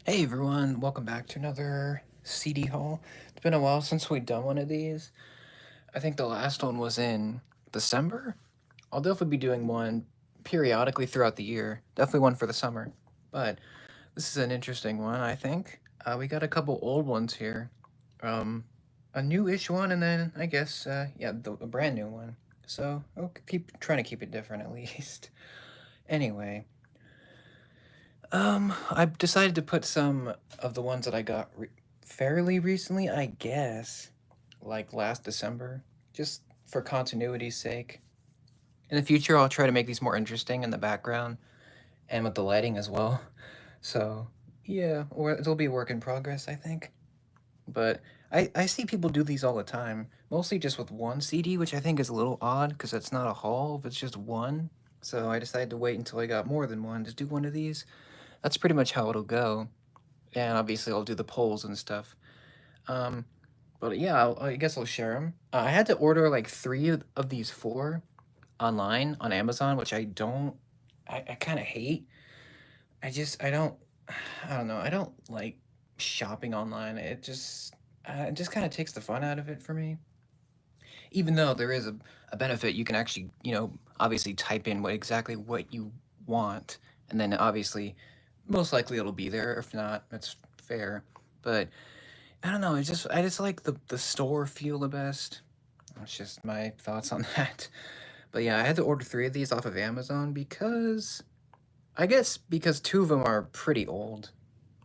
Hey everyone, welcome back to another CD haul. It's been a while since we've done one of these. I think the last one was in December. I'll definitely be doing one periodically throughout the year. Definitely one for the summer. But this is an interesting one, I think. We got a couple old ones here. Um, a new-ish one, and then I guess, a brand new one. So I'll keep trying to keep it different at least. Anyway, I decided to put some of the ones that I got fairly recently, I guess, like last December, just for continuity's sake. In the future, I'll try to make these more interesting in the background and with the lighting as well. So, yeah, or it'll be a work in progress, I think. But I see people do these all the time, mostly just with one CD, which I think is a little odd because it's not a haul if it's just one. So I decided to wait until I got more than one to do one of these. That's pretty much how it'll go. And obviously I'll do the polls and stuff. Um, but yeah, I guess I'll share them. I had to order like three of these four online on Amazon, which I don't. I kind of hate. I don't. I don't know. I don't like shopping online. It just kind of takes the fun out of it for me. Even though there is a benefit, you can actually obviously type in exactly what you want, and then obviously most likely it'll be there. If not, that's fair. But I don't know. I just like the store feel the best. That's just my thoughts on that. But yeah, I had to order three of these off of Amazon because I guess because two of them are pretty old,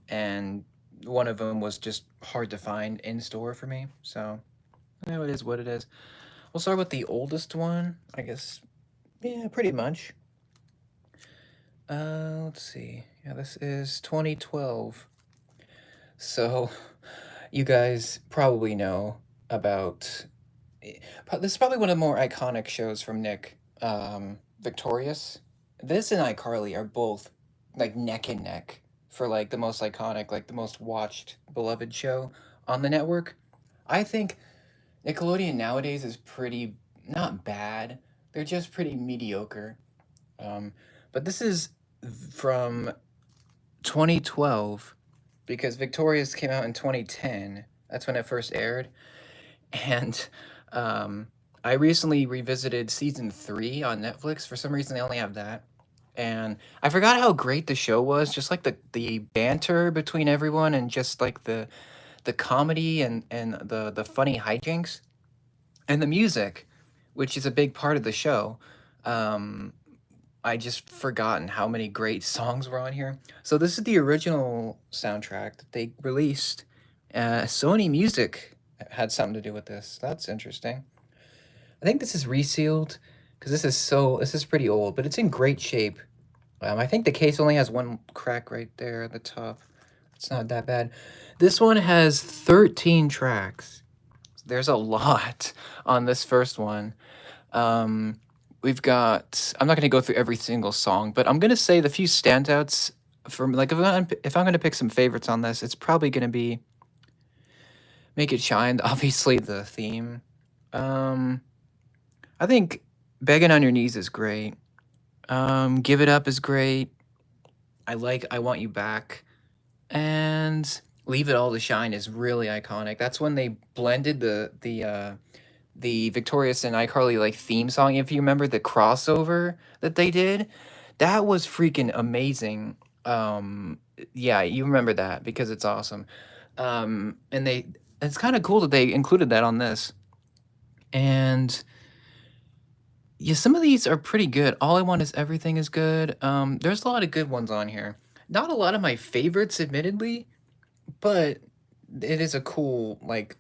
and one of them was just hard to find in store for me. So it is what it is. We'll start with the oldest one. I guess yeah, pretty much. Let's see. Yeah, this is 2012. So you guys probably know about this is probably one of the more iconic shows from Nick. Victorious. This and iCarly are both like neck and neck for like the most iconic, like the most watched, beloved show on the network. I think Nickelodeon nowadays is pretty not bad. They're just pretty mediocre. Um, but this is from 2012 because Victorious came out in 2010. That's when it first aired. And um, I recently revisited season three on Netflix. For some reason, they only have that. And I forgot how great the show was. Just like the banter between everyone, and just like the comedy and the funny hijinks and the music, which is a big part of the show. Um, I just forgotten how many great songs were on here. So this is the original soundtrack that they released. Sony Music had something to do with this. That's interesting. I think this is resealed because this is pretty old, but it's in great shape. I think the case only has one crack right there at the top. It's not that bad. This one has 13 tracks. There's a lot on this first one. Um, we've got. I'm not going to go through every single song, but I'm going to say the few standouts from like if I'm going to pick some favorites on this, it's probably going to be "Make It Shine." Obviously, the theme. Um, I think "Begging on Your Knees" is great. "Give It Up" is great. I like "I Want You Back," and "Leave It All to Shine" is really iconic. That's when they blended the Victorious and iCarly like theme song. If you remember the crossover that they did, that was freaking amazing. Yeah, you remember that because it's awesome. And it's kind of cool that they included that on this. And yeah, some of these are pretty good. All I Want Is Everything is good. There's a lot of good ones on here. Not a lot of my favorites, admittedly, but it is a cool like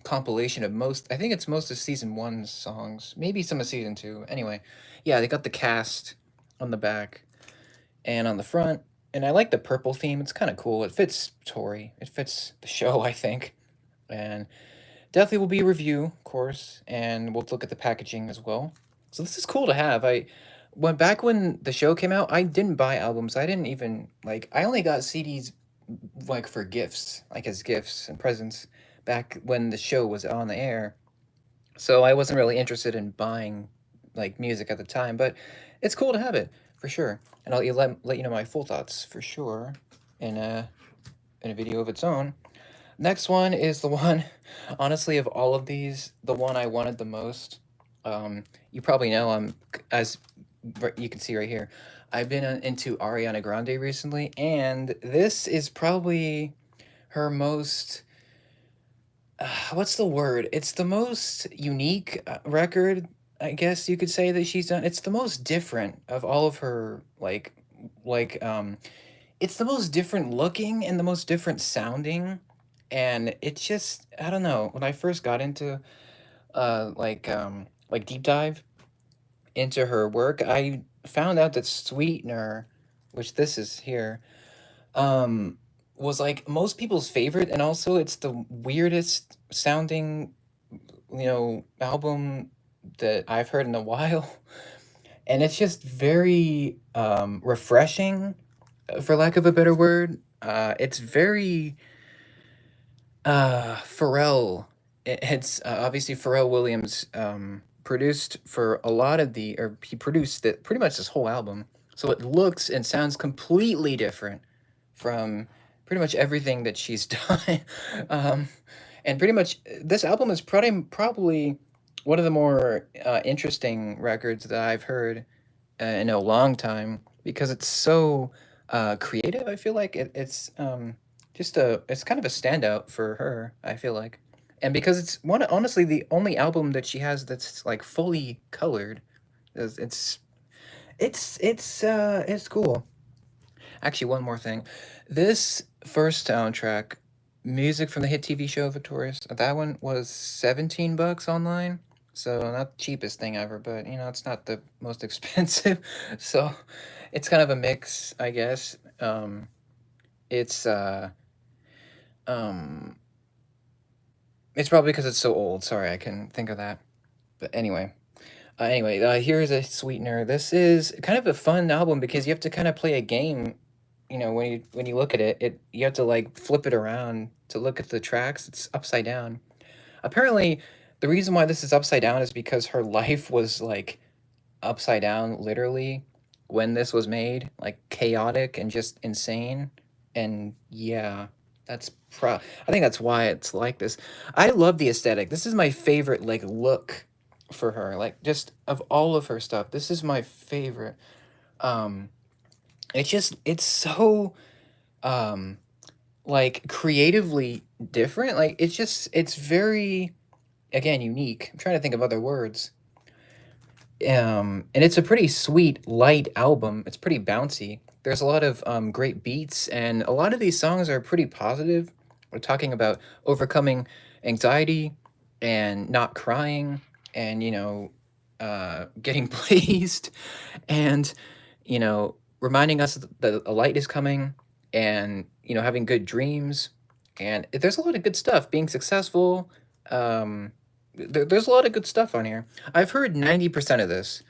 compilation of most. I think it's most of season one's songs, maybe some of season two. Anyway, yeah, they got the cast on the back and on the front, and I like the purple theme. It's kind of cool. It fits Tori. It fits the show, I think, and definitely will be a review, of course, and we'll look at the packaging as well. So this is cool to have. I went back when the show came out. I didn't buy albums. I didn't even like. I only got CDs like for gifts, like as gifts and presents back when the show was on the air. So I wasn't really interested in buying like music at the time, but it's cool to have it for sure. And I'll let you know my full thoughts for sure in in a video of its own. Next one is the one, honestly, of all of these, the one I wanted the most. You probably know as you can see right here, I've been into Ariana Grande recently, and this is probably her most, what's the word? It's the most unique record, I guess you could say that she's done. It's the most different of all of her, like, it's the most different looking and the most different sounding, and it's just, I don't know, when I first got into deep dive into her work, I found out that Sweetener, which this is here, um was like most people's favorite, and also it's the weirdest sounding, album that I've heard in a while. And it's just very refreshing, for lack of a better word. It's very Pharrell. It's obviously Pharrell Williams produced for a lot of or he produced pretty much this whole album. So it looks and sounds completely different from pretty much everything that she's done. um, and pretty much this album is probably one of the more interesting records that I've heard in a long time, because it's so creative. I feel like it's kind of a standout for her, I feel like. And because it's one honestly the only album that she has that's like fully colored. It's it's cool. Actually, one more thing. This first soundtrack, music from the hit TV show Victorious, that one was 17 bucks online. So not the cheapest thing ever, but it's not the most expensive. So it's kind of a mix, I guess. It's um it's probably because it's so old. Sorry, I can think of that. But anyway, here's a sweetener. This is kind of a fun album because you have to kind of play a game. When you look at it, you have to like flip it around to look at the tracks. It's upside down. Apparently, the reason why this is upside down is because her life was like upside down, literally, when this was made, like chaotic and just insane. And yeah, I think that's why it's like this. I love the aesthetic. This is my favorite like look for her. Like just of all of her stuff, this is my favorite. Um it's so um like creatively different. Like it's very, again, unique. I'm trying to think of other words. And it's a pretty sweet, light album. It's pretty bouncy. There's a lot of great beats, and a lot of these songs are pretty positive. We're talking about overcoming anxiety and not crying, and getting pleased, and reminding us that a light is coming, and having good dreams. And there's a lot of good stuff. Being successful. There's a lot of good stuff on here. I've heard 90% of this.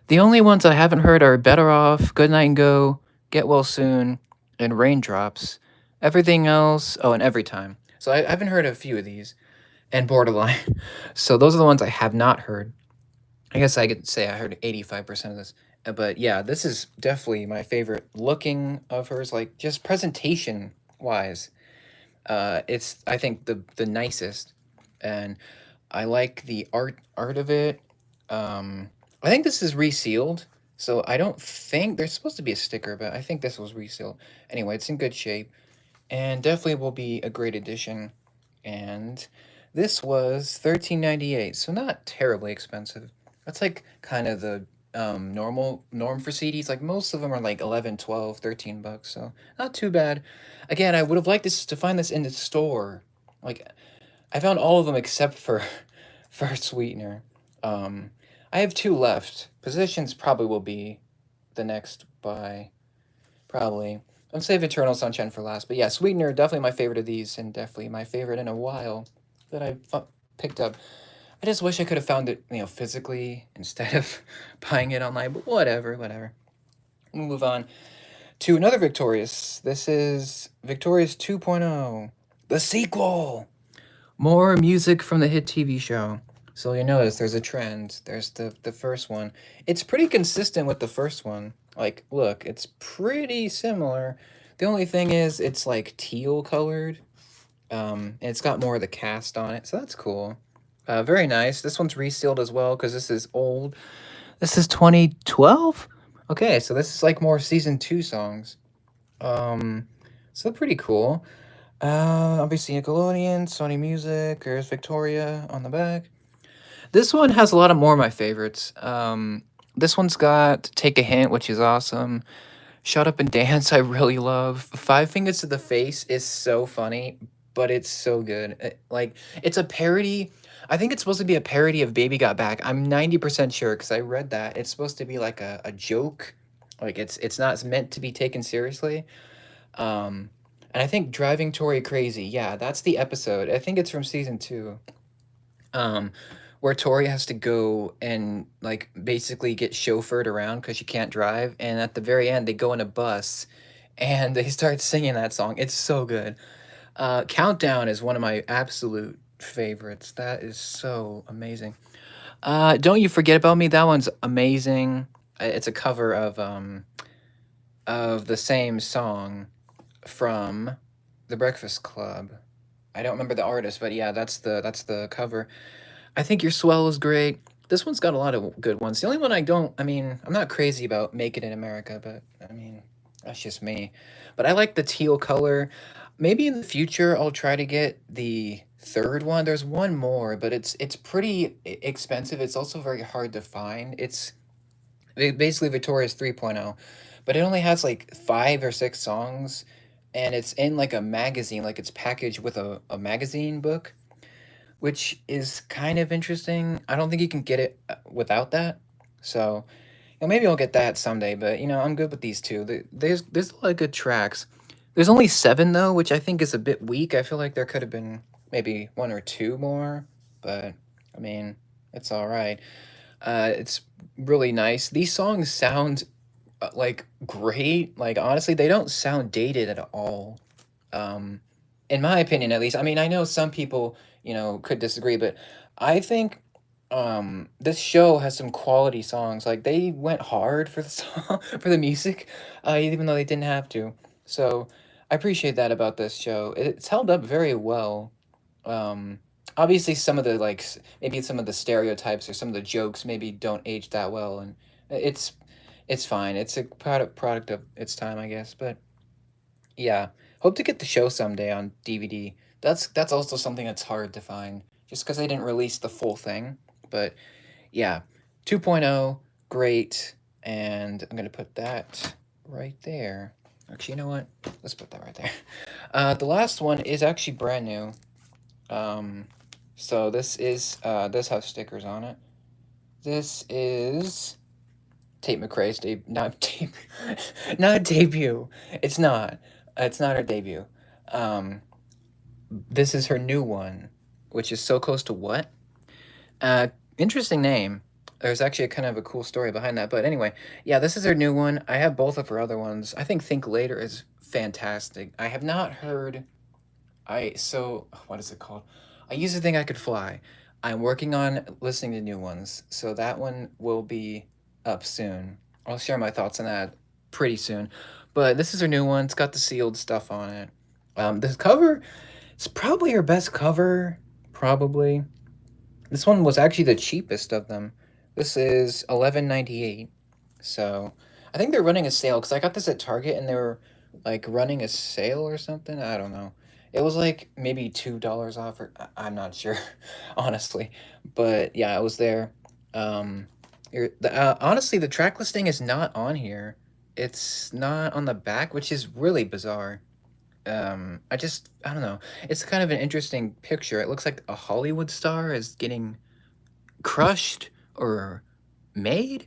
The only ones I haven't heard are Better Off, Good Night and Go, Get Well Soon, and Raindrops. Everything else, oh, and Every Time. So I haven't heard a few of these, and Borderline. So those are the ones I have not heard. I guess I could say I heard 85% of this. But yeah, this is definitely my favorite looking of hers, like just presentation wise. It's, I think, the nicest. And I like the art of it. I think this is resealed, so I don't think there's supposed to be a sticker, but I think this was resealed. Anyway, it's in good shape, and definitely will be a great addition. And this was 13.98, so not terribly expensive. That's like kind of the norm for CDs. Like most of them are like 11, 12, 13 bucks, so not too bad. Again, I would have liked this to find this in the store. Like I found all of them except for for Sweetener. Um, I have two left. Positions probably will be the next buy. Probably. I'm save Eternal Sunshine for last. But yeah, Sweetener, definitely my favorite of these, and definitely my favorite in a while that I picked up. I just wish I could have found it, physically instead of buying it online. But whatever. We'll move on to another Victorious. This is Victorious 2.0, the sequel. More music from the hit TV show. So you notice there's a trend. There's the first one. It's pretty consistent with the first one. Like, look, it's pretty similar. The only thing is, it's like teal colored. And it's got more of the cast on it, so that's cool. Very nice. This one's resealed as well because this is old. This is 2012. Okay, so this is like more season two songs. Um, so pretty cool. Obviously Nickelodeon, Sony Music, there's Victoria on the back. This one has a lot of more of my favorites. This one's got Take a Hint, which is awesome. Shut Up and Dance, I really love. Five Fingers to the Face is so funny, but it's so good. Like, it's a parody. I think it's supposed to be a parody of Baby Got Back. I'm 90% sure because I read that. It's supposed to be like a joke. Like, it's not meant to be taken seriously. Um, and I think Driving Tori Crazy, yeah, that's the episode. I think it's from season two. Um, where Tori has to go and like basically get chauffeured around because she can't drive, and at the very end they go in a bus, and they start singing that song. It's so good. Countdown is one of my absolute favorites. That is so amazing. Don't You Forget About Me. That one's amazing. It's a cover of the same song from The Breakfast Club. I don't remember the artist, but yeah, that's the cover. I think Your Swell is great. This one's got a lot of good ones. The only one I don't, I mean, I'm not crazy about Make It in America, but I mean, that's just me. But I like the teal color. Maybe in the future I'll try to get the third one. There's one more, but it's pretty expensive. It's also very hard to find. It's basically Victoria's 3.0, but it only has like 5 or 6 songs, and it's in like a magazine, like it's packaged with a magazine book, which is kind of interesting. I don't think you can get it without that. So, maybe I'll get that someday. But I'm good with these two. There's a lot of good tracks. There's only 7 though, which I think is a bit weak. I feel like there could have been maybe one or two more, but I mean, it's all right. It's really nice. These songs sound like great. Like honestly, they don't sound dated at all. Um, in my opinion, at least. I mean, I know some people, could disagree, but I think this show has some quality songs. Like they went hard for the song for the music, even though they didn't have to. So I appreciate that about this show. It's held up very well. Um, Obviously, some of the like maybe some of the stereotypes or some of the jokes maybe don't age that well, and it's it's fine. It's a product of its time, I guess. But yeah, hope to get the show someday on DVD. That's also something that's hard to find, just because they didn't release the full thing. But yeah, 2.0, great, and I'm gonna put that right there. Actually, you know what? Let's put that right there. The last one is actually brand new. Um, so this has stickers on it. This is Tate McRae's not not debut. It's not. It's not her debut. Um, this is her new one, which is So Close to What. Uh, Interesting name. There's actually a kind of a cool story behind that. But anyway, yeah, this is her new one. I have both of her other ones. I think Later is fantastic. I have not heard. What is it called? I used to think I could fly. I'm working on listening to new ones, so that one will be up soon. I'll share my thoughts on that pretty soon. But this is her new one. It's got the sealed stuff on it. This cover, it's probably her best cover. Probably. This one was actually the cheapest of them. This is 11.98. So I think they're running a sale because I got this at Target and they were like running a sale or something. I don't know. It was like maybe $2 off, or I'm not sure, honestly. But yeah, I was there. Honestly, the track listing is not on here. It's not on the back, which is really bizarre. I don't know. It's kind of an interesting picture. It looks like a Hollywood star is getting crushed or made.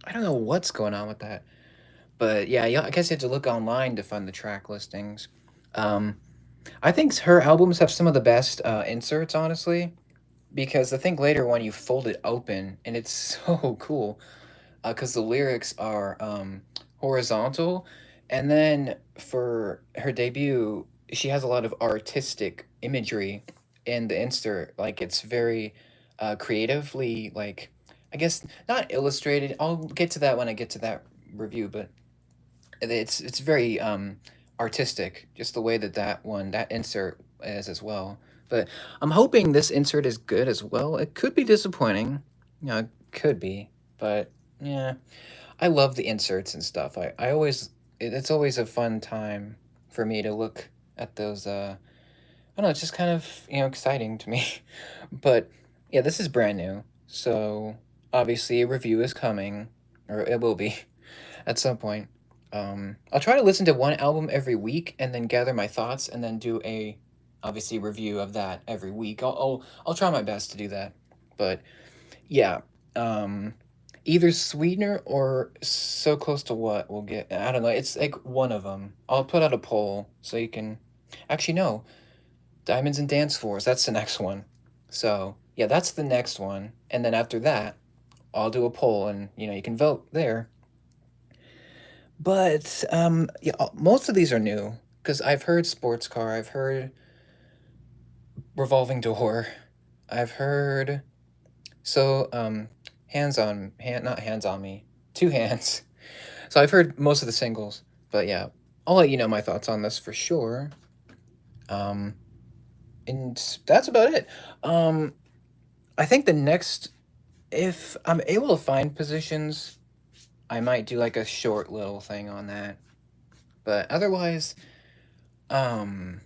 I don't know what's going on with that. But yeah, I guess you have to look online to find the track listings. Um, I think her albums have some of the best inserts, honestly, because I think later when you fold it open and it's so cool, because the lyrics are horizontal, and then for her debut, she has a lot of artistic imagery in the insert. Like it's very creatively, like I guess not illustrated. I'll get to that when I get to that review, but it's very artistic, just the way that that insert is as well. But I'm hoping this insert is good as well. It could be disappointing. It could be, but yeah, I love the inserts and stuff. I always it's always a fun time for me to look at those. I don't know. It's just kind of exciting to me. But yeah, this is brand new, so obviously a review is coming, or it will be at some point. I'll try to listen to one album every week and then gather my thoughts and then do a obviously review of that every week. I'll try my best to do that. But yeah, um, either Sweetener or So Close to What will get. I don't know. It's like one of them. I'll put out a poll so you can. Actually, no. Diamonds and Dance Floors. That's the next one. So yeah, that's the next one. And then after that, I'll do a poll, and you can vote there. But yeah, most of these are new because I've heard Sports Car, I've heard Revolving Door, I've heard Hands on Hand, not Hands on Me, Two Hands. So I've heard most of the singles, but yeah, I'll let you know my thoughts on this for sure. Um, and that's about it. Um, I think the next, if I'm able to find positions, I might do like a short little thing on that. But otherwise, um,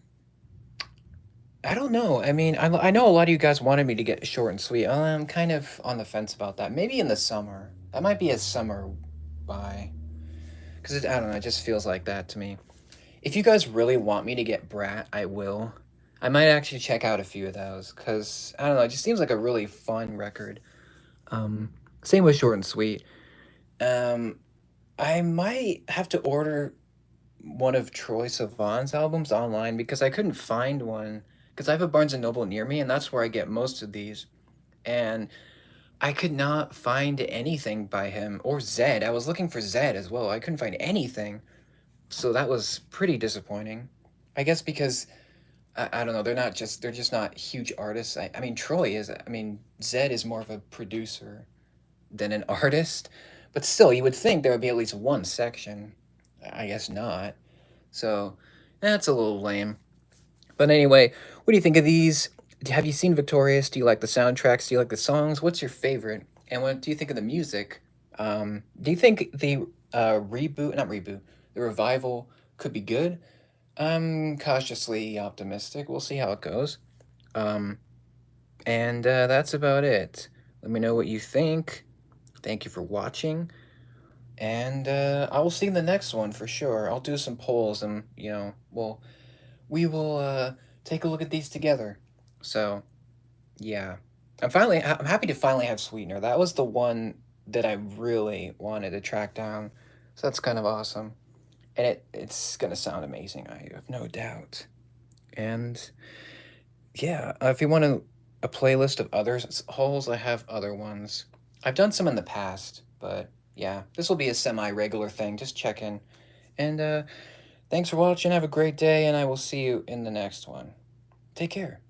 I don't know. I mean, I know a lot of you guys wanted me to get short and sweet. I'm kind of on the fence about that. Maybe in the summer. That might be a summer buy. Because I don't know, it just feels like that to me. If you guys really want me to get Brat, I will. I might actually check out a few of those. Because, I don't know, it just seems like a really fun record. Um, Same with Short and Sweet. Um, I might have to order one of Troy Sivan's albums online because I couldn't find one because I have a Barnes and Noble near me and that's where I get most of these. And I could not find anything by him or Zed. I was looking for Zed as well. I couldn't find anything. So that was pretty disappointing. I guess because I don't know, they're just not huge artists. I mean Troy is I mean Zed is more of a producer than an artist. But still, you would think there would be at least one section. I guess not. So that's a little lame. But anyway, what do you think of these? Have you seen Victorious? Do you like the soundtracks? Do you like the songs? What's your favorite? And what do you think of the music? Do you think the not reboot, the revival could be good? I'm cautiously optimistic. We'll see how it goes. Um, and that's about it. Let me know what you think. Thank you for watching. And I will see you in the next one for sure. I'll do some polls and, we will take a look at these together. So, yeah. I'm happy to finally have Sweetener. That was the one that I really wanted to track down. So that's kind of awesome. And it's going to sound amazing, I have no doubt. And yeah, if you want a playlist of others holes, I have other ones. I've done some in the past, but yeah, this will be a semi-regular thing. Just check in. And thanks for watching. Have a great day, and I will see you in the next one. Take care.